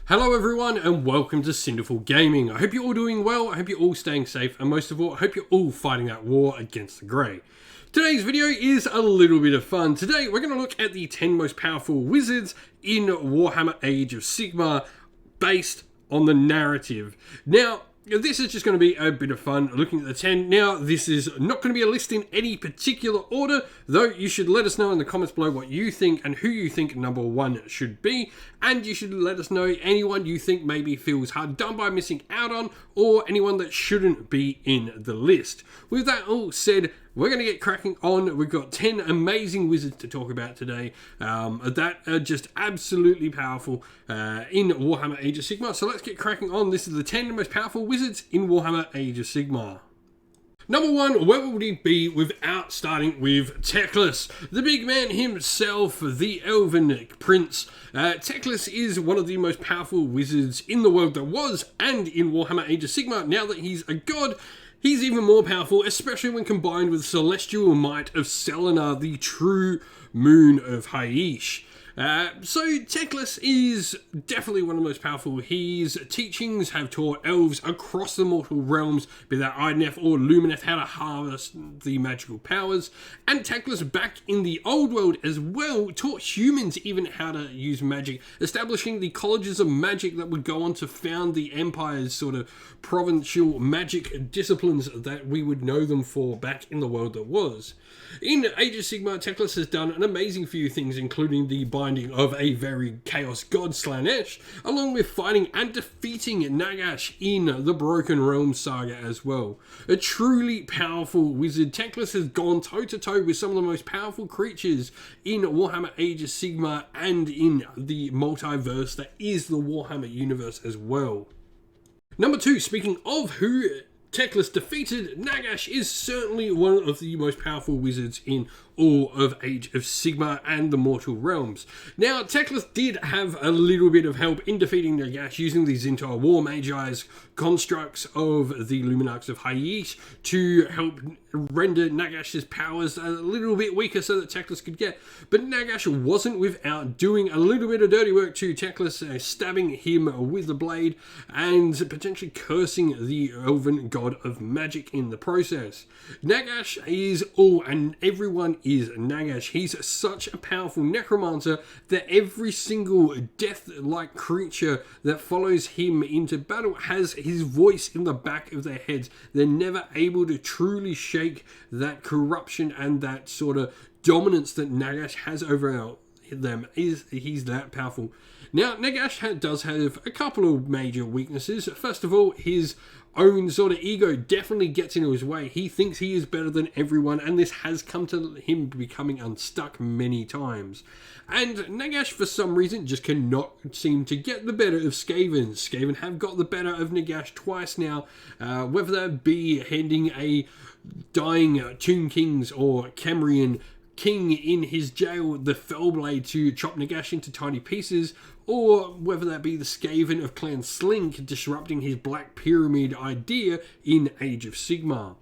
Hello everyone and welcome to Cinderful Gaming. I hope you're all doing well, I hope you're all staying safe, and most of all, I hope you're all fighting that war against the Grey. Today's video is a little bit of fun. Today we're going to look at the 10 most powerful wizards in Warhammer Age of Sigmar based on the narrative. Now, this is just going to be a bit of fun looking at the 10. Now, this is not going to be a list in any particular order, though you should let us know in the comments below what you think and who you think number one should be. And you should let us know anyone you think maybe feels hard done by missing out on, or anyone that shouldn't be in the list. With that all said, we're going to get cracking on. We've got 10 amazing wizards to talk about today that are just absolutely powerful in Warhammer Age of Sigmar. So let's get cracking on. This is the 10 most powerful wizards in Warhammer Age of Sigmar. Number one, where would he be without starting with Teklus, the big man himself, the Elven Prince. Teklus is one of the most powerful wizards in the world that was, and in Warhammer Age of Sigmar. Now that he's a god, he's even more powerful, especially when combined with the celestial might of Selenar, the true moon of Haish. So Teklus is definitely one of the most powerful. His teachings have taught elves across the mortal realms, be that Idnef or Lumineth, how to harvest the magical powers. And Teklus, back in the old world as well, taught humans even how to use magic, establishing the colleges of magic that would go on to found the Empire's sort of provincial magic disciplines that we would know them for back in the world that was. In Age of Sigmar, Teklus has done an amazing few things, including the binding of a very chaos god Slanesh, along with fighting and defeating Nagash in the Broken Realms saga as well. A truly powerful wizard, Teklus has gone toe-to-toe with some of the most powerful creatures in Warhammer Age of Sigmar and in the multiverse that is the Warhammer universe as well. Number two, speaking of who Teklus defeated, Nagash is certainly one of the most powerful wizards in all of Age of Sigmar and the Mortal Realms. Now, Teklus did have a little bit of help in defeating Nagash using the Zintar War Magi's constructs of the Luminarchs of Haish to help render Nagash's powers a little bit weaker so that Teklus could get. But Nagash wasn't without doing a little bit of dirty work to Teklus, stabbing him with the blade and potentially cursing the elven god of magic in the process. Nagash is all, and everyone is Nagash. He's such a powerful necromancer that every single death-like creature that follows him into battle has his voice in the back of their heads. They're never able to truly shake that corruption and that sort of dominance that Nagash has over them. He's that powerful. Now, Nagash does have a couple of major weaknesses. First of all, his own sort of ego definitely gets into his way. He thinks he is better than everyone, and this has come to him becoming unstuck many times. And Nagash, for some reason, just cannot seem to get the better of Skaven. Skaven have got the better of Nagash twice now, whether that be handing a dying Tomb Kings or Cambrian king in his jail the Fellblade to chop Nagash into tiny pieces, or whether that be the Skaven of Clan Slink disrupting his Black Pyramid idea in Age of Sigmar.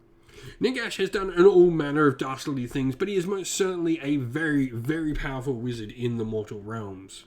Nagash has done an all manner of dastardly things, but he is most certainly a very, very powerful wizard in the mortal realms.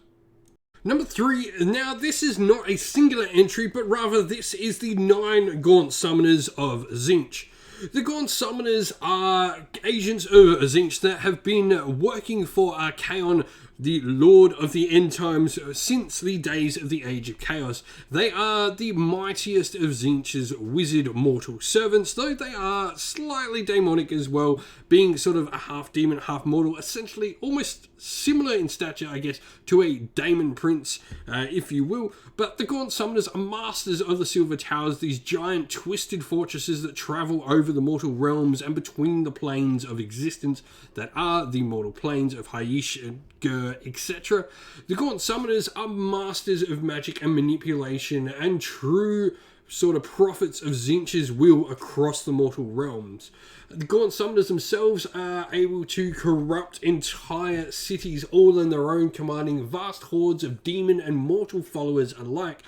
Number three, now this is not a singular entry, but rather this is the 9 Gaunt Summoners of Tzeentch. The Gaunt Summoners are agents of Tzeentch that have been working for Arcane, the Lord of the End Times, since the days of the Age of Chaos. They are the mightiest of Tzeentch's wizard mortal servants, though they are slightly demonic as well, being sort of a half demon, half mortal, essentially almost similar in stature, I guess, to a Daemon Prince, if you will. But the Gaunt Summoners are masters of the Silver Towers, these giant twisted fortresses that travel over the mortal realms and between the planes of existence that are the mortal planes of Haish and Gur, etc. The Gaunt Summoners are masters of magic and manipulation and true sort of prophets of Tzeentch's will across the mortal realms. The Gaunt Summoners themselves are able to corrupt entire cities all in their own, commanding vast hordes of demon and mortal followers alike,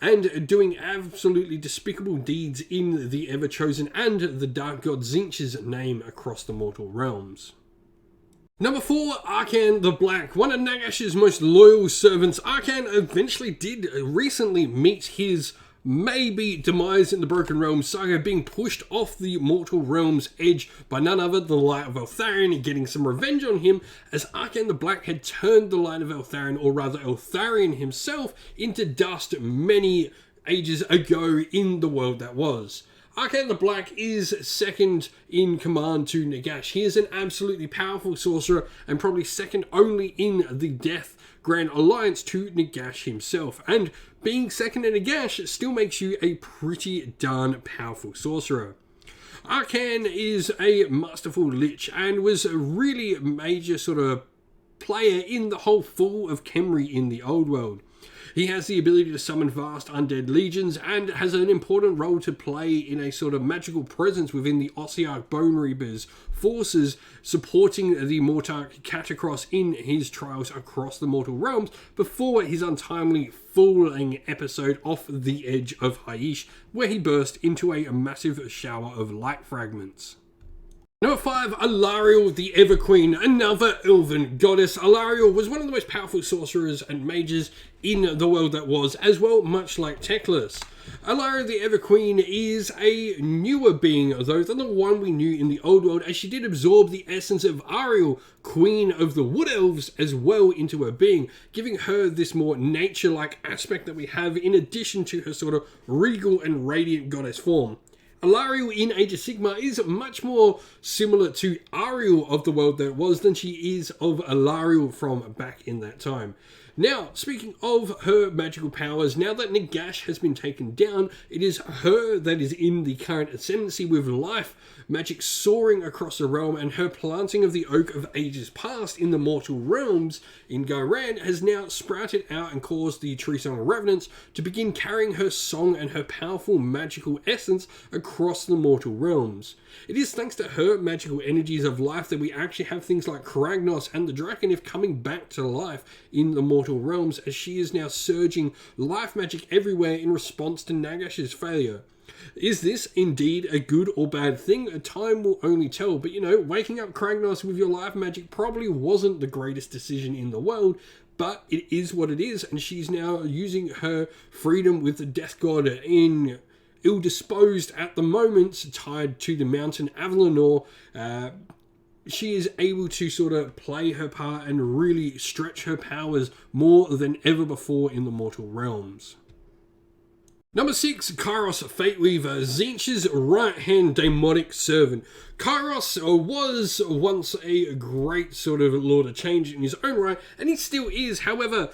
and doing absolutely despicable deeds in the Ever-Chosen and the Dark God Tzeentch's name across the mortal realms. Number 4, Arcane the Black. One of Nagash's most loyal servants, Arcane eventually did recently meet his maybe demise in the Broken Realms saga, being pushed off the Mortal Realms edge by none other than the Light of Eltharion, and getting some revenge on him, as Arcane the Black had turned the Light of Eltharion, or rather Eltharion himself, into dust many ages ago in the world that was. Arcane the Black is second in command to Nagash. He is an absolutely powerful sorcerer, and probably second only in the Death Grand Alliance to Nagash himself. And being second in Nagash still makes you a pretty darn powerful sorcerer. Arcane is a masterful lich and was a really major sort of player in the whole fall of Khemri in the old world. He has the ability to summon vast undead legions and has an important role to play in a sort of magical presence within the Ossiarch Bone Reapers forces, supporting the Mortarch Catacross in his trials across the mortal realms before his untimely falling episode off the edge of Haish, where he burst into a massive shower of light fragments. Number 5, Alaria the Everqueen, another elven goddess. Alaria was one of the most powerful sorcerers and mages in the world that was, as well, much like Teklus. Alaria the Everqueen is a newer being, though, than the one we knew in the old world, as she did absorb the essence of Ariel, Queen of the Wood Elves, as well into her being, giving her this more nature-like aspect that we have, in addition to her sort of regal and radiant goddess form. Alaria in Age of Sigmar is much more similar to Ariel of the world that was than she is of Alaria from back in that time. Now, speaking of her magical powers, now that Nagash has been taken down, it is her that is in the current ascendancy, with life magic soaring across the realm, and her planting of the Oak of Ages Past in the mortal realms in Ghyran has now sprouted out and caused the Tree Song Revenants to begin carrying her song and her powerful magical essence across the mortal realms. It is thanks to her magical energies of life that we actually have things like Kragnos and the Draconif coming back to life in the mortal realms, as she is now surging life magic everywhere in response to Nagash's failure. Is this indeed a good or bad thing? Time will only tell, but waking up Kragnos with your life magic probably wasn't the greatest decision in the world, but it is what it is, and she's now using her freedom with the Death God in ill-disposed at the moment, tied to the mountain Avalanor. She is able to sort of play her part and really stretch her powers more than ever before in the mortal realms. Number 6, Kairos Fateweaver, Tzeentch's right-hand demonic servant. Kairos was once a great sort of Lord of Change in his own right, and he still is. However,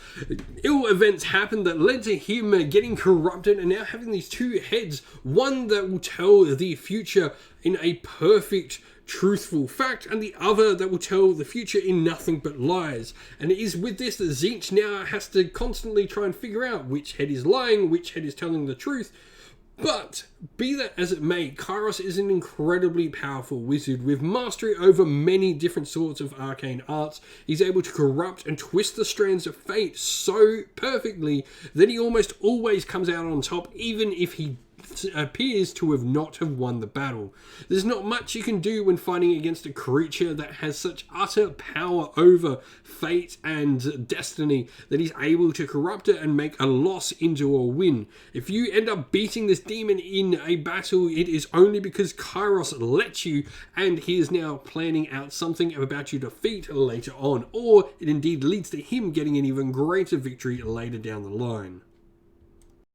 ill events happened that led to him getting corrupted and now having these two heads, one that will tell the future in a perfect, truthful fact, and the other that will tell the future in nothing but lies. And it is with this that Tzeentch now has to constantly try and figure out which head is lying, which head is telling the truth. But be that as it may, Kairos is an incredibly powerful wizard with mastery over many different sorts of arcane arts. He's able to corrupt and twist the strands of fate so perfectly that he almost always comes out on top, even if he appears to not have won the battle. There's not much you can do when fighting against a creature that has such utter power over fate and destiny that he's able to corrupt it and make a loss into a win. If you end up beating this demon in a battle, it is only because Kairos let you, and he is now planning out something about your defeat later on, or it indeed leads to him getting an even greater victory later down the line.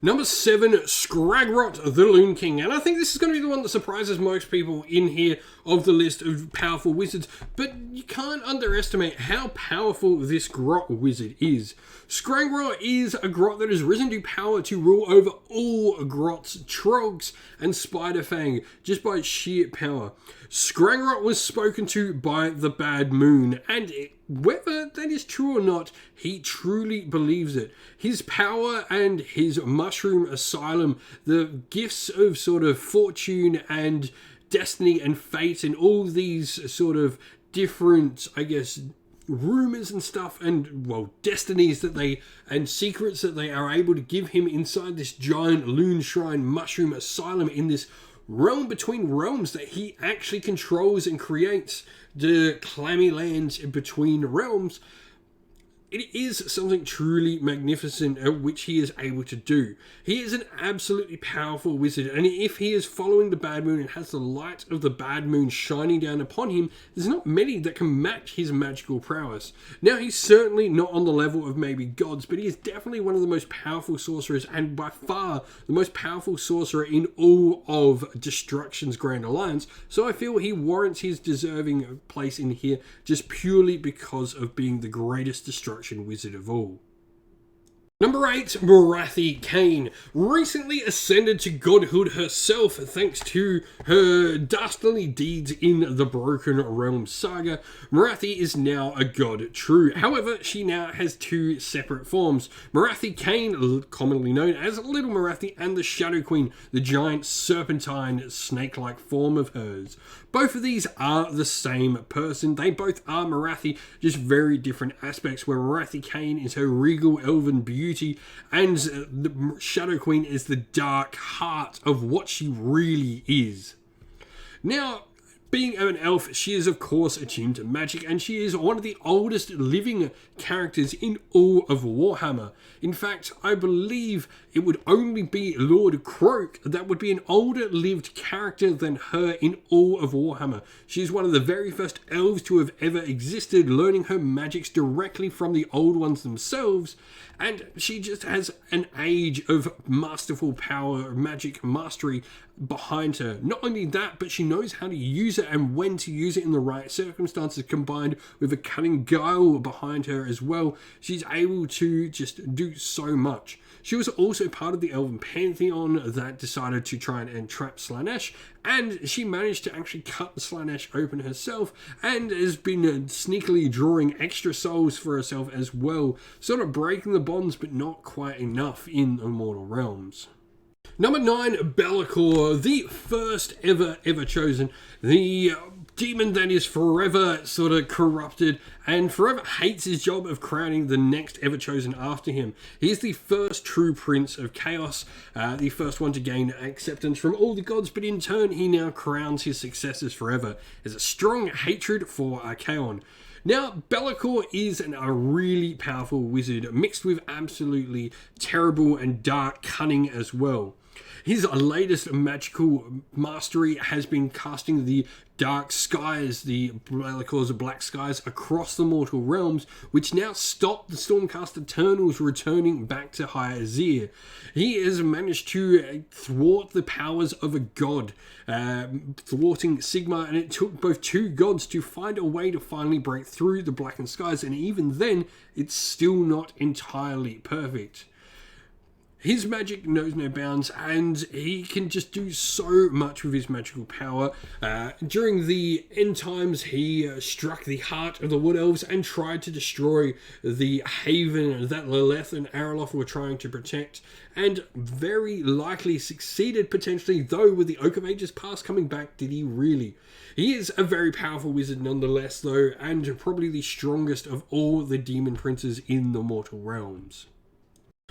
Number 7, Scrangra the Loon King. And I think this is going to be the one that surprises most people in here of the list of powerful wizards, but you can't underestimate how powerful this grot wizard is. Scrangra is a grot that has risen to power to rule over all grots, trogs, and Spiderfang just by sheer power. Scrangra was spoken to by the Bad Moon, and whether that is true or not, he truly believes it. His power and his mushroom asylum, the gifts of sort of fortune and destiny and fate and all these sort of different, I guess, rumors and stuff and, well, destinies that they and secrets that they are able to give him inside this giant loon shrine mushroom asylum in this realm between realms, that he actually controls and creates the clammy lands in between realms. It is something truly magnificent at which he is able to do. He is an absolutely powerful wizard, and if he is following the bad moon and has the light of the bad moon shining down upon him, there's not many that can match his magical prowess. Now, he's certainly not on the level of maybe gods, but he is definitely one of the most powerful sorcerers, and by far the most powerful sorcerer in all of Destruction's Grand Alliance, so I feel he warrants his deserving place in here just purely because of being the greatest destruction wizard of all. Number 8, Marathi Kane. Recently ascended to godhood herself thanks to her dastardly deeds in the Broken Realm saga, Marathi is now a god true. However, she now has two separate forms. Marathi Kane, commonly known as Little Marathi, and the Shadow Queen, the giant serpentine snake-like form of hers. Both of these are the same person. They both are Marathi, just very different aspects, where Marathi Kane is her regal elven beauty, and the Shadow Queen is the dark heart of what she really is. Now, being an elf, she is of course attuned to magic, and she is one of the oldest living characters in all of Warhammer. In fact, I believe it would only be Lord Croak that would be an older lived character than her in all of Warhammer. She is one of the very first elves to have ever existed, learning her magics directly from the old ones themselves, and she just has an age of masterful power, magic mastery behind her. Not only that, but she knows how to use it and when to use it in the right circumstances, combined with a cunning guile behind her as well. She's able to just do so much. She was also part of the Elven Pantheon that decided to try and entrap Slaanesh, and she managed to actually cut Slaanesh open herself, and has been sneakily drawing extra souls for herself as well, sort of breaking the bonds, but not quite enough in Immortal Realms. Number 9, Bellacor, the first ever chosen, the demon that is forever sort of corrupted and forever hates his job of crowning the next ever chosen after him. He is the first true prince of chaos, the first one to gain acceptance from all the gods, but in turn he now crowns his successors forever. There's a strong hatred for Arcane. Now, Bellacor is a really powerful wizard, mixed with absolutely terrible and dark cunning as well. His latest magical mastery has been casting the dark skies, the Bellacor's black skies, across the mortal realms, which now stop the Stormcast Eternals returning back to High Azir. He has managed to thwart the powers of a god, thwarting Sigmar, and it took both two gods to find a way to finally break through the blackened skies, and even then, it's still not entirely perfect. His magic knows no bounds, and he can just do so much with his magical power. During the end times, he struck the heart of the Wood Elves and tried to destroy the haven that Lilith and Araloth were trying to protect, and very likely succeeded potentially, though with the Oak of Ages past coming back, did he really? He is a very powerful wizard nonetheless, though, and probably the strongest of all the demon princes in the mortal realms.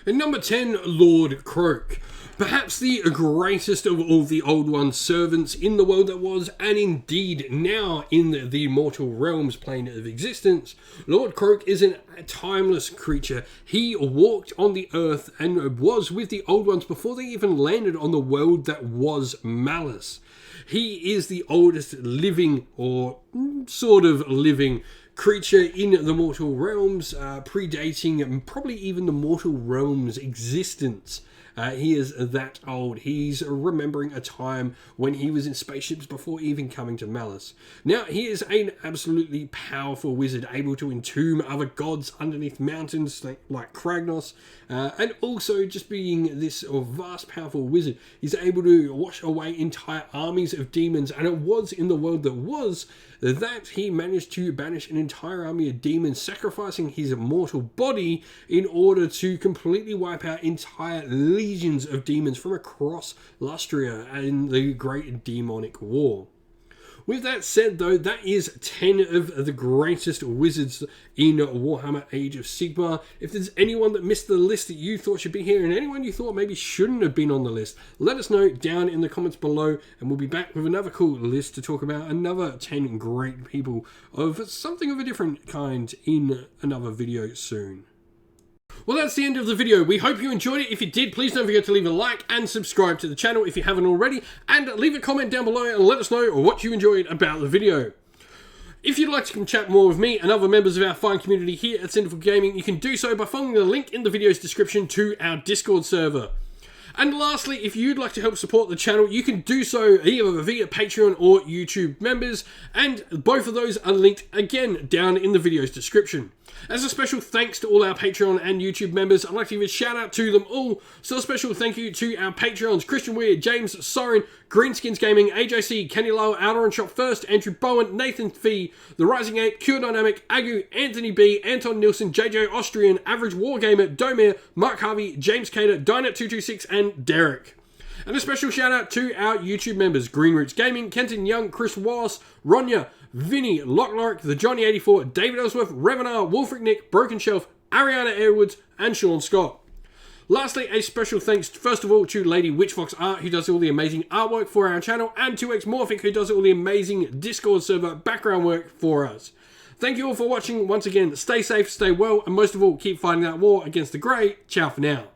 And number 10, Lord Croak. Perhaps the greatest of all the Old One's servants in the world that was, and indeed now in the mortal realms plane of existence, Lord Croak is a timeless creature. He walked on the earth and was with the Old Ones before they even landed on the world that was Malice. He is the oldest living, or sort of living, creature in the mortal realms, predating probably even the mortal realms existence. He is that old. He's remembering a time when he was in spaceships before even coming to Malice. Now, he is an absolutely powerful wizard, able to entomb other gods underneath mountains like Kragnos, and also just being this vast, powerful wizard. He's able to wash away entire armies of demons, and it was in the world that was that he managed to banish an entire army of demons, sacrificing his mortal body in order to completely wipe out entire legions of demons from across Lustria in the Great Demonic War. With that said, though, that is 10 of the greatest wizards in Warhammer Age of Sigmar. If there's anyone that missed the list that you thought should be here, and anyone you thought maybe shouldn't have been on the list, let us know down in the comments below, and we'll be back with another cool list to talk about another 10 great people of something of a different kind in another video soon. Well, that's the end of the video. We hope you enjoyed it. If you did, please don't forget to leave a like and subscribe to the channel if you haven't already, and leave a comment down below and let us know what you enjoyed about the video. If you'd like to come chat more with me and other members of our fine community here at Sinful Gaming, you can do so by following the link in the video's description to our Discord server. And lastly, if you'd like to help support the channel, you can do so either via Patreon or YouTube members, and both of those are linked again down in the video's description. As a special thanks to all our Patreon and YouTube members, I'd like to give a shout out to them all. So a special thank you to our Patreons: Christian Weir, James Soren, Greenskins Gaming, AJC, Kenny Lowe, Outer Shop First, Andrew Bowen, Nathan Fee, The Rising Ape, Cure Dynamic, Agu, Anthony B, Anton Nilsson, JJ Austrian, Average Wargamer, Domir, Mark Harvey, James Cater, Dynet226, and Derek. And a special shout out to our YouTube members: Green Roots Gaming, Kenton Young, Chris Wallace, Ronya, Vinny, Lockloric, The Johnny84, David Ellsworth, Revenar, Wolfric Nick, Broken Shelf, Ariana Airwoods, and Sean Scott. Lastly, a special thanks first of all to Lady Witchfox Art, who does all the amazing artwork for our channel, and to Xmorphic, who does all the amazing Discord server background work for us. Thank you all for watching. Once again, stay safe, stay well, and most of all, keep fighting that war against the Grey. Ciao for now.